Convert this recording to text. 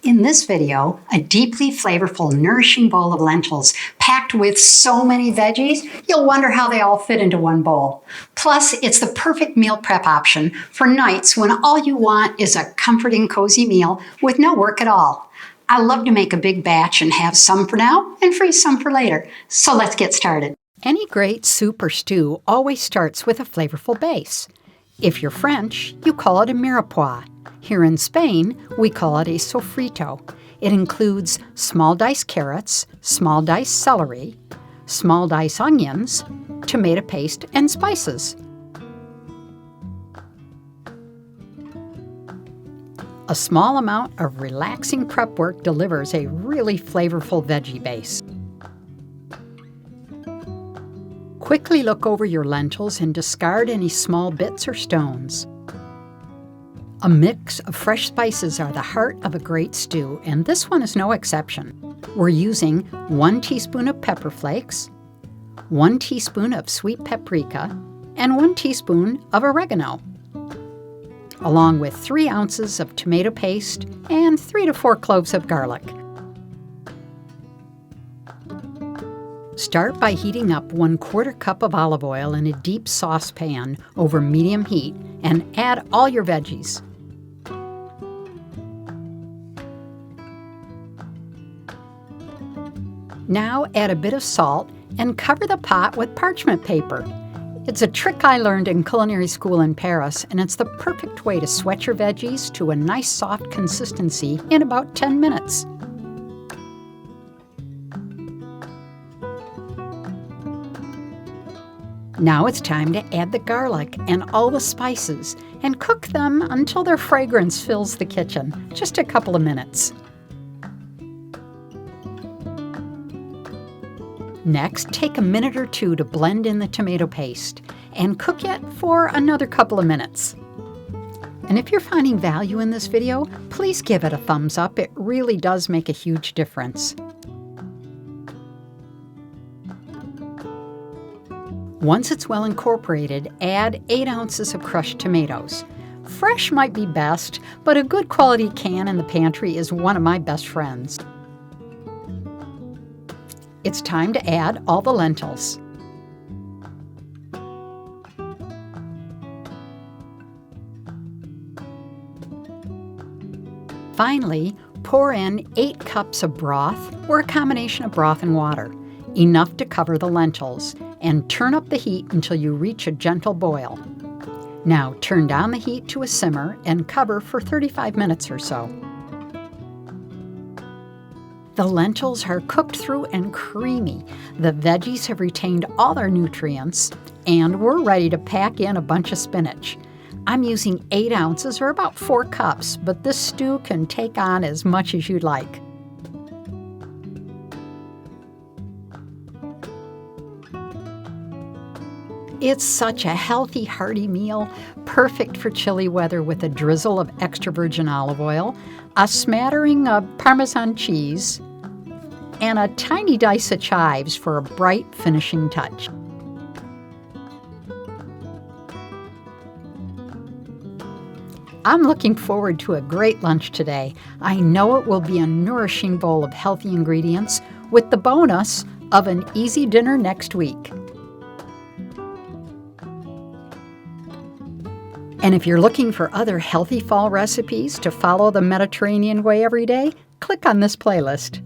In this video, a deeply flavorful, nourishing bowl of lentils packed with so many veggies, you'll wonder how they all fit into one bowl. Plus, it's the perfect meal prep option for nights when all you want is a comforting, cozy meal with no work at all. I love to make a big batch and have some for now and freeze some for later. So let's get started. Any great soup or stew always starts with a flavorful base. If you're French, you call it a mirepoix. Here in Spain, we call it a sofrito. It includes small diced carrots, small diced celery, small diced onions, tomato paste, and spices. A small amount of relaxing prep work delivers a really flavorful veggie base. Quickly look over your lentils and discard any small bits or stones. A mix of fresh spices are the heart of a great stew, and this one is no exception. We're using 1 teaspoon of pepper flakes, 1 teaspoon of sweet paprika, and 1 teaspoon of oregano, along with 3 ounces of tomato paste and 3 to 4 cloves of garlic. Start by heating up 1/4 cup of olive oil in a deep saucepan over medium heat and add all your veggies. Now add a bit of salt and cover the pot with parchment paper. It's a trick I learned in culinary school in Paris, and it's the perfect way to sweat your veggies to a nice soft consistency in about 10 minutes. Now it's time to add the garlic and all the spices and cook them until their fragrance fills the kitchen, just a couple of minutes. Next, take a minute or two to blend in the tomato paste and cook it for another couple of minutes. And if you're finding value in this video, please give it a thumbs up. It really does make a huge difference. Once it's well incorporated, add 8 ounces of crushed tomatoes. Fresh might be best, but a good quality can in the pantry is one of my best friends. It's time to add all the lentils. Finally, pour in 8 cups of broth or a combination of broth and water, enough to cover the lentils, and turn up the heat until you reach a gentle boil. Now turn down the heat to a simmer and cover for 35 minutes or so. The lentils are cooked through and creamy. The veggies have retained all their nutrients, and we're ready to pack in a bunch of spinach. I'm using 8 ounces or about 4 cups, but this stew can take on as much as you'd like. It's such a healthy, hearty meal, perfect for chilly weather with a drizzle of extra virgin olive oil, a smattering of Parmesan cheese, and a tiny dice of chives for a bright finishing touch. I'm looking forward to a great lunch today. I know it will be a nourishing bowl of healthy ingredients with the bonus of an easy dinner next week. And if you're looking for other healthy fall recipes to follow the Mediterranean way every day, click on this playlist.